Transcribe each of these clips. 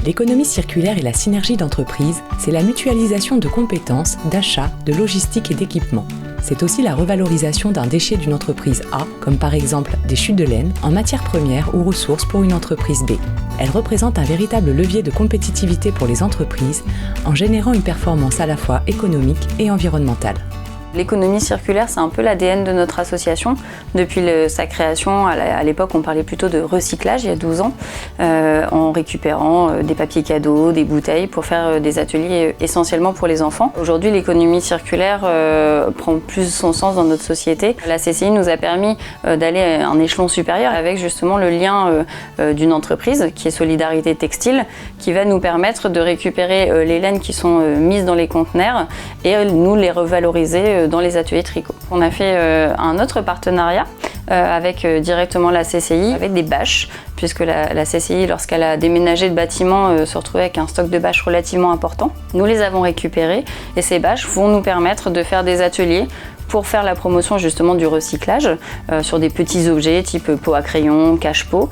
L'économie circulaire et la synergie d'entreprise, c'est la mutualisation de compétences, d'achat, de logistique et d'équipement. C'est aussi la revalorisation d'un déchet d'une entreprise A, comme par exemple des chutes de laine, en matière première ou ressources pour une entreprise B. Elle représente un véritable levier de compétitivité pour les entreprises en générant une performance à la fois économique et environnementale. L'économie circulaire, c'est un peu l'ADN de notre association. Depuis sa création, à l'époque, on parlait plutôt de recyclage, il y a 12 ans, en récupérant des papiers cadeaux, des bouteilles, pour faire des ateliers essentiellement pour les enfants. Aujourd'hui, l'économie circulaire prend plus son sens dans notre société. La CCI nous a permis d'aller à un échelon supérieur avec justement le lien d'une entreprise, qui est Solidarité Textile, qui va nous permettre de récupérer les laines qui sont mises dans les conteneurs et nous les revaloriser dans les ateliers tricot. On a fait un autre partenariat avec directement la CCI, avec des bâches, puisque la CCI, lorsqu'elle a déménagé le bâtiment, se retrouvait avec un stock de bâches relativement important. Nous les avons récupérées et ces bâches vont nous permettre de faire des ateliers pour faire la promotion justement du recyclage sur des petits objets type pot à crayon, cache-pot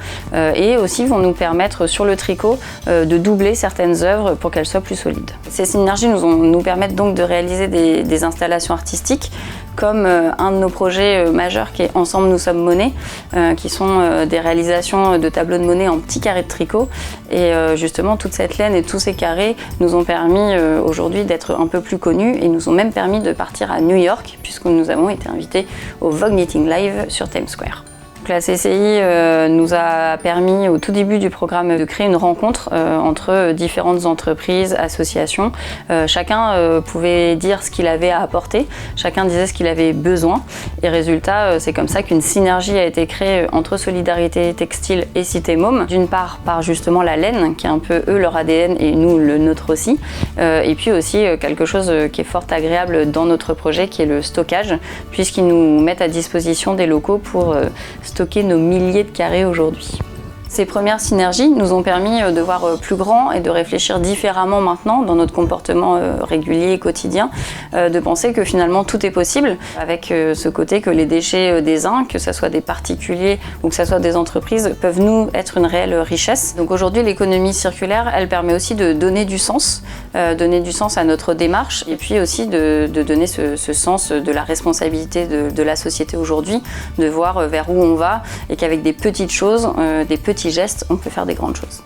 et aussi vont nous permettre sur le tricot de doubler certaines œuvres pour qu'elles soient plus solides. Ces synergies nous permettent donc de réaliser des installations artistiques comme un de nos projets majeurs qui est Ensemble nous sommes monnaie, qui sont des réalisations de tableaux de monnaie en petits carrés de tricot et justement toute cette laine et tous ces carrés nous ont permis aujourd'hui d'être un peu plus connus et nous ont même permis de partir à New York puisque nous avons été invités au Vogue Knitting Live sur Times Square. La CCI nous a permis au tout début du programme de créer une rencontre entre différentes entreprises, associations. Chacun pouvait dire ce qu'il avait à apporter, chacun disait ce qu'il avait besoin et résultat c'est comme ça qu'une synergie a été créée entre Solidarité Textile et Cité Môme. D'une part par justement la laine qui est un peu eux leur ADN et nous le nôtre aussi et puis aussi quelque chose qui est fort agréable dans notre projet qui est le stockage puisqu'ils nous mettent à disposition des locaux pour stocker nos milliers de carrés aujourd'hui. Ces premières synergies nous ont permis de voir plus grand et de réfléchir différemment maintenant dans notre comportement régulier et quotidien, de penser que finalement tout est possible avec ce côté que les déchets des uns, que ce soit des particuliers ou que ce soit des entreprises, peuvent nous être une réelle richesse. Donc aujourd'hui l'économie circulaire, elle permet aussi de donner du sens à notre démarche et puis aussi de donner ce sens de la responsabilité de la société aujourd'hui, de voir vers où on va et qu'avec des petites choses, des petits gestes, on peut faire des grandes choses.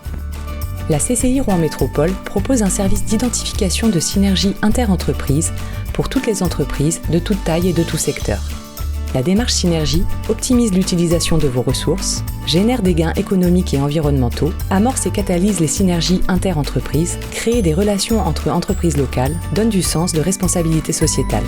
La CCI Rouen Métropole propose un service d'identification de synergie inter-entreprises pour toutes les entreprises de toute taille et de tout secteur. La démarche Synergie optimise l'utilisation de vos ressources, génère des gains économiques et environnementaux, amorce et catalyse les synergies inter-entreprises, crée des relations entre entreprises locales, donne du sens de responsabilité sociétale.